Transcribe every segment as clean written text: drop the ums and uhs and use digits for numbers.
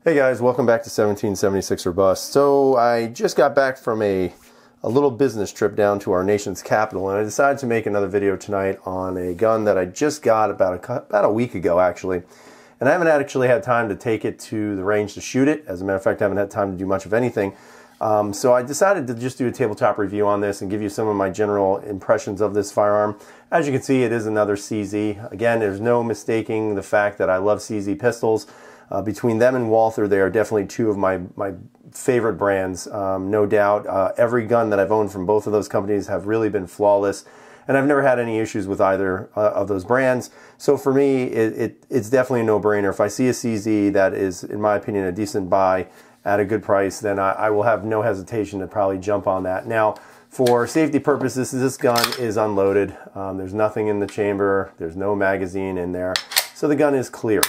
Hey guys, welcome back to 1776 or Bust. So I just got back from a little business trip down to our nation's capital, and I decided to make another video tonight on a gun that I just got about a week ago actually. And I haven't actually had time to take it to the range to shoot it. As a matter of fact, I haven't had time to do much of anything. So I decided to just do a tabletop review on this and give you some of my general impressions of this firearm. As you can see, it is another CZ. Again, there's no mistaking the fact that I love CZ pistols. Between them and Walther, they are definitely two of my favorite brands, no doubt. Every gun that I've owned from both of those companies have really been flawless, and I've never had any issues with either of those brands. So for me, it's definitely a no-brainer. If I see a CZ that is, in my opinion, a decent buy at a good price, then I will have no hesitation to probably jump on that. Now, for safety purposes, this gun is unloaded. There's nothing in the chamber. There's no magazine in there. So the gun is clear.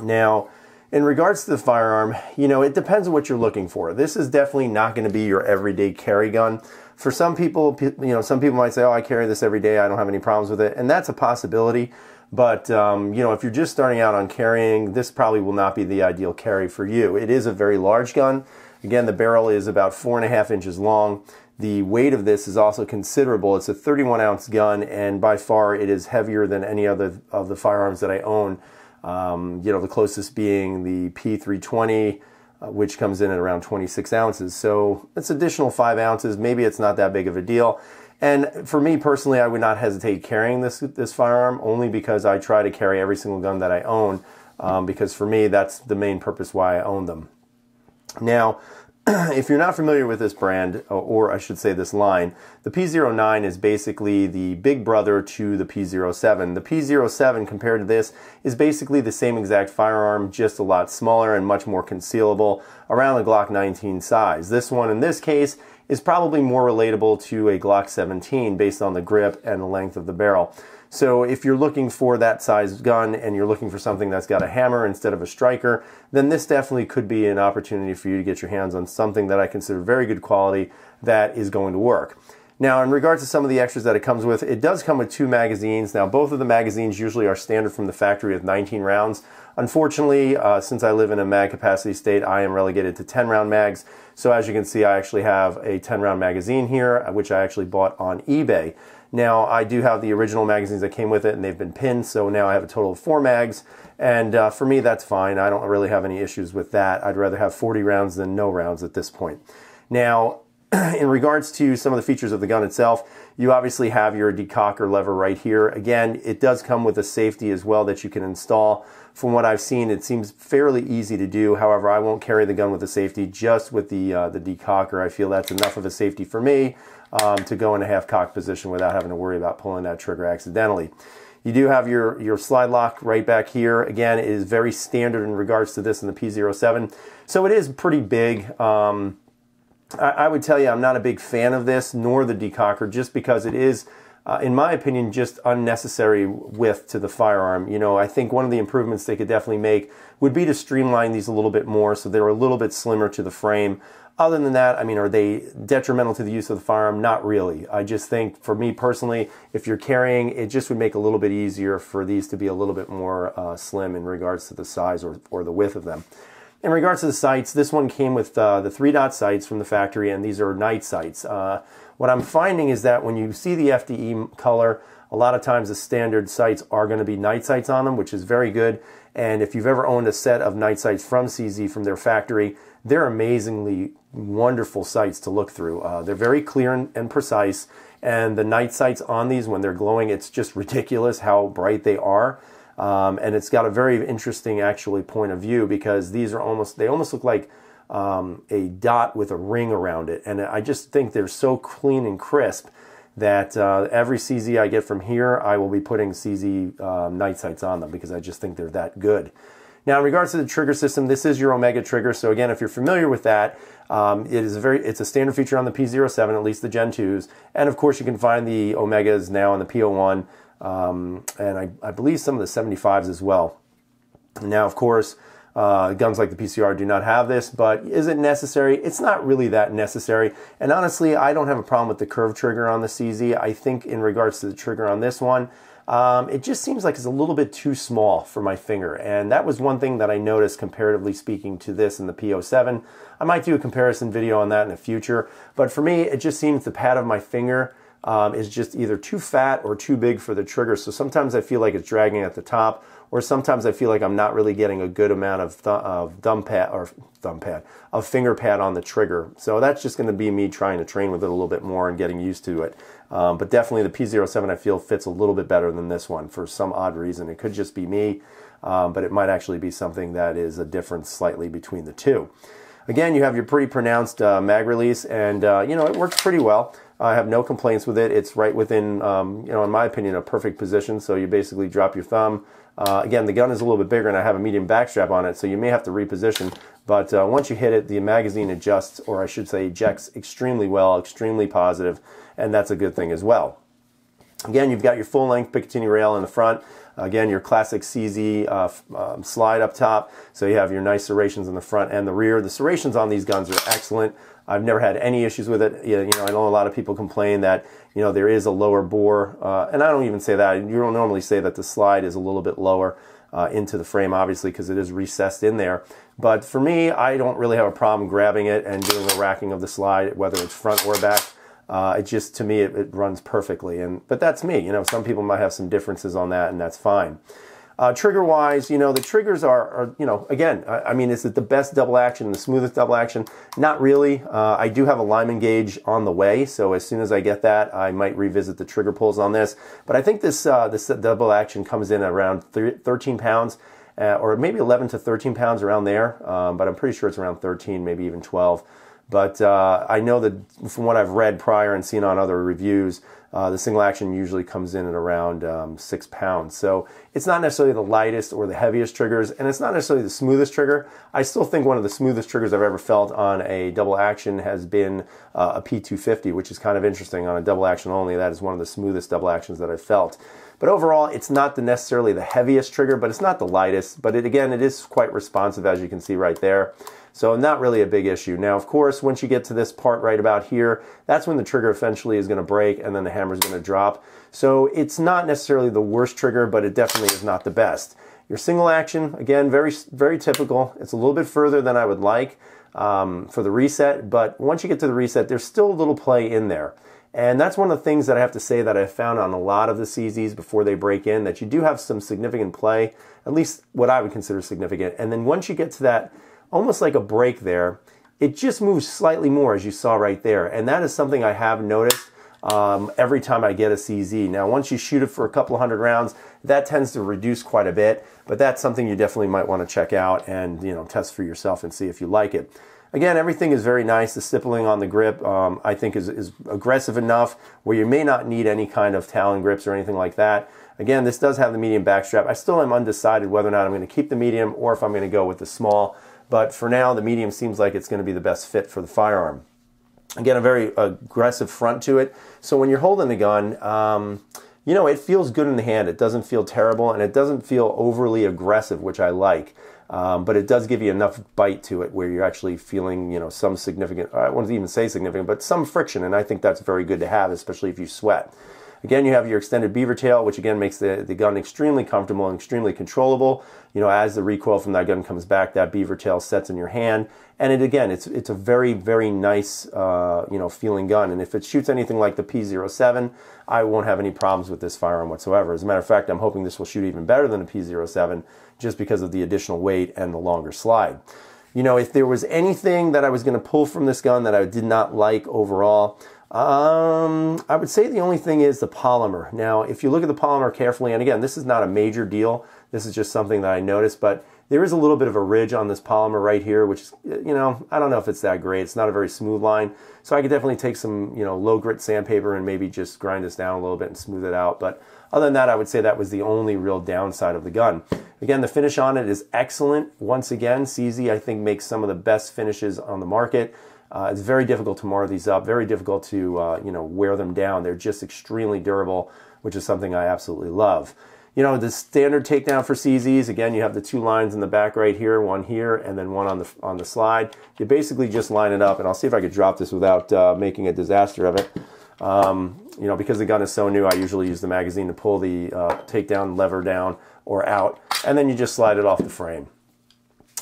Now, in regards to the firearm, you know, it depends on what you're looking for. This is definitely not going to be your everyday carry gun. For some people, you know, some people might say, oh, I carry this every day, I don't have any problems with it. And that's a possibility. But, you know, if you're just starting out on carrying, this probably will not be the ideal carry for you. It is a very large gun. Again, the barrel is about 4.5 inches long. The weight of this is also considerable. It's a 31-ounce gun, and by far it is heavier than any other of the firearms that I own. You know, the closest being the P-0320, which comes in at around 26 ounces. So it's additional 5 ounces. Maybe it's not that big of a deal. And for me personally, I would not hesitate carrying this firearm, only because I try to carry every single gun that I own, because for me, that's the main purpose why I own them. Now, if you're not familiar with this brand, or I should say this line, the P-09 is basically the big brother to the P-07. The P-07 compared to this is basically the same exact firearm, just a lot smaller and much more concealable, around the Glock 19 size. This one, in this case, is probably more relatable to a Glock 17 based on the grip and the length of the barrel. So if you're looking for that size gun and you're looking for something that's got a hammer instead of a striker, then this definitely could be an opportunity for you to get your hands on something that I consider very good quality that is going to work. Now, in regards to some of the extras that it comes with, it does come with 2 magazines. Now, both of the magazines usually are standard from the factory with 19 rounds. Unfortunately, since I live in a mag capacity state, I am relegated to 10-round mags. So as you can see, I actually have a 10-round magazine here, which I actually bought on eBay. Now, I do have the original magazines that came with it, and they've been pinned, so now I have a total of 4 mags, and for me, that's fine. I don't really have any issues with that. I'd rather have 40 rounds than no rounds at this point. Now, in regards to some of the features of the gun itself, you obviously have your decocker lever right here. Again, it does come with a safety as well that you can install. From what I've seen, it seems fairly easy to do. However, I won't carry the gun with the safety, just with the decocker. I feel that's enough of a safety for me to go in a half-cocked position without having to worry about pulling that trigger accidentally. You do have your slide lock right back here. Again, it is very standard in regards to this in the P-07. So it is pretty big. I would tell you I'm not a big fan of this, nor the decocker, just because it is, in my opinion, just unnecessary width to the firearm. You know, I think one of the improvements they could definitely make would be to streamline these a little bit more so they're a little bit slimmer to the frame. Other than that, I mean, are they detrimental to the use of the firearm? Not really. I just think, for me personally, if you're carrying, it just would make it a little bit easier for these to be a little bit more slim in regards to the size or the width of them. In regards to the sights, this one came with the 3-dot sights from the factory, and these are night sights. What I'm finding is that when you see the FDE color, a lot of times the standard sights are going to be night sights on them, which is very good. And if you've ever owned a set of night sights from CZ from their factory, they're amazingly wonderful sights to look through. They're very clear and precise, and the night sights on these, when they're glowing, it's just ridiculous how bright they are. And it's got a very interesting, actually, point of view, because these are they almost look like a dot with a ring around it. And I just think they're so clean and crisp that every CZ I get from here, I will be putting CZ night sights on them, because I just think they're that good. Now, in regards to the trigger system, this is your Omega trigger. So again, if you're familiar with that, it's a standard feature on the P-07, at least the Gen 2s. And of course, you can find the Omegas now on the P-01. And I believe some of the 75s as well. Now, of course, guns like the PCR do not have this, but is it necessary? It's not really that necessary. And honestly, I don't have a problem with the curved trigger on the CZ. I think in regards to the trigger on this one, it just seems like it's a little bit too small for my finger. And that was one thing that I noticed comparatively speaking to this in the P-07. I might do a comparison video on that in the future, but for me, it just seems the pad of my finger is just either too fat or too big for the trigger. So sometimes I feel like it's dragging at the top, or sometimes I feel like I'm not really getting a good amount of finger pad on the trigger. So that's just going to be me trying to train with it a little bit more and getting used to it. But definitely the P-07 I feel fits a little bit better than this one for some odd reason. It could just be me, but it might actually be something that is a difference slightly between the two. Again, you have your pretty pronounced mag release, and you know, it works pretty well. I have no complaints with it. It's right within, you know, in my opinion, a perfect position. So you basically drop your thumb. Again, the gun is a little bit bigger, and I have a medium backstrap on it, so you may have to reposition. But once you hit it, the magazine adjusts, or I should say ejects extremely well, extremely positive, and that's a good thing as well. Again, you've got your full-length Picatinny rail in the front. Again, your classic CZ slide up top. So you have your nice serrations in the front and the rear. The serrations on these guns are excellent. I've never had any issues with it. You know, I know a lot of people complain that, you know, there is a lower bore, and I don't even say that. You don't normally say that the slide is a little bit lower into the frame, obviously, because it is recessed in there. But for me, I don't really have a problem grabbing it and doing the racking of the slide, whether it's front or back. It just, to me, it runs perfectly. But that's me. You know, some people might have some differences on that, and that's fine. Trigger-wise, you know, the triggers are, you know, again, I mean, is it the best double action, the smoothest double action? Not really. I do have a Lyman gauge on the way, so as soon as I get that, I might revisit the trigger pulls on this. But I think this double action comes in around 13 pounds, or maybe 11 to 13 pounds around there, but I'm pretty sure it's around 13, maybe even 12. But I know that from what I've read prior and seen on other reviews, the single action usually comes in at around 6 pounds. So it's not necessarily the lightest or the heaviest triggers, and it's not necessarily the smoothest trigger. I still think one of the smoothest triggers I've ever felt on a double action has been a P-250, which is kind of interesting. On a double action only, that is one of the smoothest double actions that I've felt. But overall, it's not necessarily the heaviest trigger, but it's not the lightest. But again, it is quite responsive, as you can see right there. So not really a big issue. Now, of course, once you get to this part right about here, that's when the trigger eventually is going to break and then the hammer is going to drop. So it's not necessarily the worst trigger, but it definitely is not the best. Your single action, again, very, very typical. It's a little bit further than I would like for the reset, but once you get to the reset, there's still a little play in there. And that's one of the things that I have to say that I've found on a lot of the CZs before they break in, that you do have some significant play, at least what I would consider significant. And then once you get to that, almost like a break there, it just moves slightly more, as you saw right there. And that is something I have noticed every time I get a CZ. Now, once you shoot it for a couple of hundred rounds, that tends to reduce quite a bit, but that's something you definitely might want to check out and, you know, test for yourself and see if you like it. Again, everything is very nice. The stippling on the grip, I think, is aggressive enough where you may not need any kind of Talon grips or anything like that. Again, this does have the medium backstrap. I still am undecided whether or not I'm going to keep the medium or if I'm going to go with the small. But for now, the medium seems like it's going to be the best fit for the firearm. Again, a very aggressive front to it. So when you're holding the gun, you know, it feels good in the hand. It doesn't feel terrible, and it doesn't feel overly aggressive, which I like. But it does give you enough bite to it where you're actually feeling, you know, some significant, I wouldn't even say significant, but some friction, and I think that's very good to have, especially if you sweat. Again, you have your extended beaver tail, which again makes the gun extremely comfortable and extremely controllable. You know, as the recoil from that gun comes back, that beaver tail sets in your hand. And it's a very, very nice, you know, feeling gun. And if it shoots anything like the P-07, I won't have any problems with this firearm whatsoever. As a matter of fact, I'm hoping this will shoot even better than the P-07 just because of the additional weight and the longer slide. You know, if there was anything that I was going to pull from this gun that I did not like overall, I would say the only thing is the polymer. Now, if you look at the polymer carefully, and again, this is not a major deal. This is just something that I noticed, but there is a little bit of a ridge on this polymer right here, which is, you know, I don't know if it's that great. It's not a very smooth line. So I could definitely take some, you know, low grit sandpaper and maybe just grind this down a little bit and smooth it out. But other than that, I would say that was the only real downside of the gun. Again, the finish on it is excellent. Once again, CZ, I think, makes some of the best finishes on the market. It's very difficult to mar these up, very difficult to you know, wear them down. They're just extremely durable, which is something I absolutely love. You know, the standard takedown for CZs, again, you have the two lines in the back right here, one here, and then one on the slide. You basically just line it up, and I'll see if I could drop this without making a disaster of it. You know, because the gun is so new, I usually use the magazine to pull the takedown lever down or out, and then you just slide it off the frame.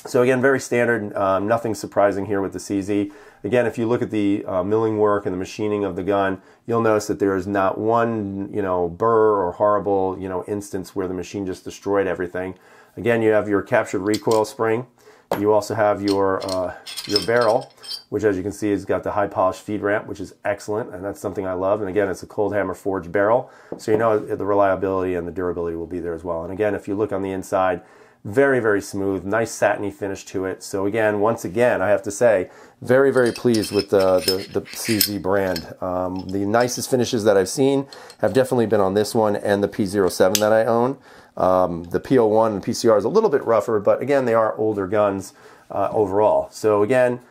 So again, very standard, nothing surprising here with the CZ. Again, if you look at the milling work and the machining of the gun, you'll notice that there is not one, you know, burr or horrible, you know, instance where the machine just destroyed everything. Again, you have your captured recoil spring. You also have your barrel, which, as you can see, has got the high polished feed ramp, which is excellent, and that's something I love. And again, it's a cold hammer forged barrel, so you know the reliability and the durability will be there as well. And again, if you look on the inside, very, very smooth, nice satiny finish to it. So again, once again, I have to say, very, very pleased with the CZ brand. The nicest finishes that I've seen have definitely been on this one and the P-07 that I own. The P-01 and PCR is a little bit rougher, but again, they are older guns overall. So again,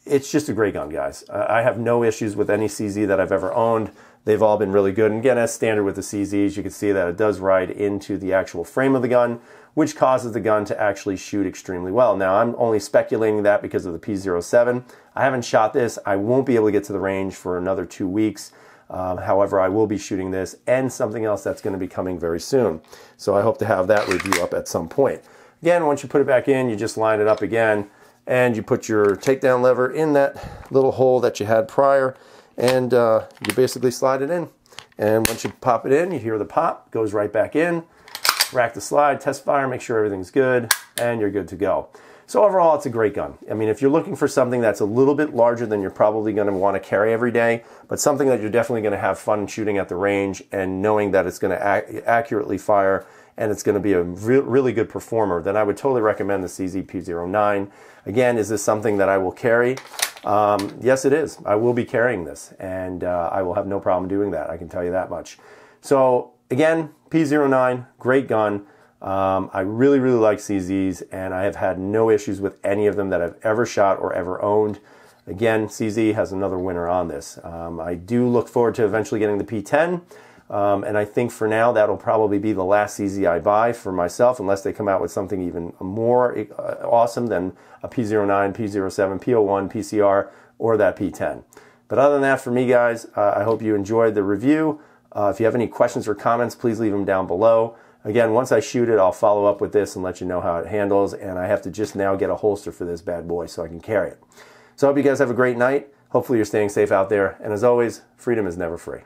it's just a great gun, guys. I have no issues with any CZ that I've ever owned. They've all been really good. And again, as standard with the CZs, you can see that it does ride into the actual frame of the gun, which causes the gun to actually shoot extremely well. Now, I'm only speculating that because of the P-07. I haven't shot this. I won't be able to get to the range for another 2 weeks. However, I will be shooting this and something else that's going to be coming very soon. So I hope to have that review up at some point. Again, once you put it back in, you just line it up again, and you put your takedown lever in that little hole that you had prior, and you basically slide it in. And once you pop it in, you hear the pop, goes right back in, rack the slide, test fire, make sure everything's good, and you're good to go. So overall, it's a great gun. I mean, if you're looking for something that's a little bit larger than you're probably going to want to carry every day, but something that you're definitely going to have fun shooting at the range and knowing that it's going to accurately fire and it's going to be a really good performer, then I would totally recommend the CZ P-09. Again, is this something that I will carry? Yes, it is. I will be carrying this, and I will have no problem doing that. I can tell you that much. So again, P-09, great gun. I really, really like CZs, and I have had no issues with any of them that I've ever shot or ever owned. Again, CZ has another winner on this. I do look forward to eventually getting the P10, and I think for now that'll probably be the last CZ I buy for myself, unless they come out with something even more awesome than a P-09, P-07, P-01, PCR, or that P10. But other than that, for me, guys, I hope you enjoyed the review. If you have any questions or comments, please leave them down below. Again, once I shoot it, I'll follow up with this and let you know how it handles, and I have to just now get a holster for this bad boy so I can carry it. So I hope you guys have a great night. Hopefully you're staying safe out there, and as always, freedom is never free.